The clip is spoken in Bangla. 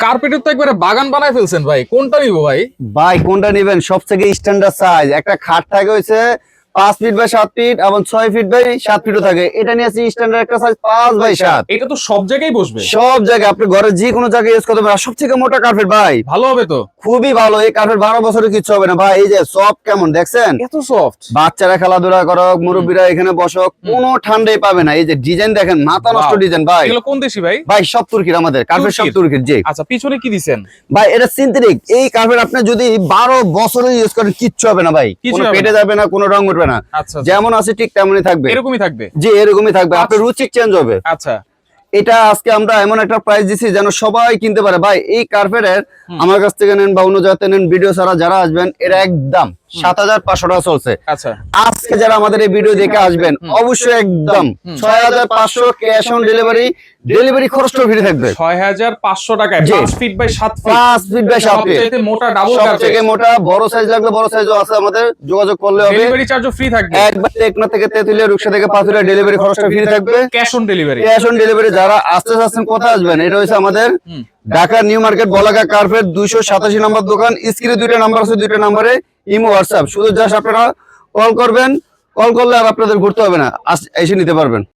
কার্পেটের তো একবারে বাগান বানায় ফেলছেন ভাই, কোনটা নিবো ভাই? ভাই কোনটা নেবেন? সবথেকে স্ট্যান্ডার্ড সাইজ একটা খাট থাকে হইছে 5 ফিট বাই 7 ফিট এবং 6 ফিট বাই 7 ফিটও থাকে। এটা নিয়ে আসি স্ট্যান্ডার্ড একটা সাইজ 5 বাই 7। এটা তো সব জায়গায় বসবে, সব জায়গায় আপনি ঘরে যে কোনো জায়গায় ইউজ করতে পারেন। সবথেকে মোটা কার্পেট ভাই, ভালো হবে তো। খুবই ভালো। এই কার্পেট 12 বছরের কিছু হবে না ভাই। এই যে সফট কেমন দেখছেন? এত সফট। বাচ্চারা খেলাধুলা করক, মুরব্বীরা এখানে বসক, কোনো ঠান্ডাই পাবে না। এই যে ডিজাইন দেখেন, মাথা নষ্ট ডিজাইন ভাই। এগুলো কোন দেশি ভাই? ভাই সব তুর্কির, আমাদের কার্পেট সব তুর্কির। জি আচ্ছা, পিছনে কি দিছেন ভাই, এটা সিনথেটিক। এই কার্পেট আপনি যদি 12 বছরে ইউজ করেন কিচ্ছু হবে না ভাই, কোনো কেটে যাবে না, কোনো রং উঠবে না। আচ্ছা, যেমন আছে ঠিক তেমনই থাকবে, এরকমই থাকবে। জি এরকমই থাকবে, আপনার রুচি চেঞ্জ হবে। আচ্ছা, এটা আজকে আমরা এমন একটা প্রাইস দিছি যেন সবাই কিনতে পারে ভাই। এই কার্পেটের আমার কাছ থেকে নেন বা অন্য জায়গাতে নেন, ভিডিও ছাড়া যারা আসবেন, এর একদম 7500 টাকা চলছে। আচ্ছা, আজকে যারা আমাদের এই ভিডিও দেখে আসবেন অবশ্যই একদম 6500 ক্যাশ অন ডেলিভারি। ডেলিভারি খরচটা ফ্রি থাকবে 6500 টাকায় 5 feet by 7 feet. 5 feet by 7 feet, সবচেয়ে মোটা ডাবল কার্পেট। সবথেকে মোটা। বড় সাইজ লাগলে বড় সাইজও আছে, আমাদের যোগাযোগ করলে হবে। ডেলিভারি চার্জও ফ্রি থাকবে। একবার টেকনা থেকে তেতুলিয়া, রূপসা থেকে পাথুরিয়া ডেলিভারি খরচটা ফ্রি থাকবে। Cash on delivery. Cash on delivery. যারা আসতে চাচ্ছেন কোথায় আসবেন? এটা হচ্ছে আমাদের ঢাকা নিউ মার্কেট বলাকা কার্পেট 287 নম্বর দোকান। স্ক্রিনে দুইটা নাম্বার আছে, দুইটা নাম্বারে ইমো হোয়াটসঅ্যাপ। শুধু জাস্ট আপনারা কল করবেন, কল করলে আর আপনাদের ঘুরতে হবে না, এসে নিতে পারবেন।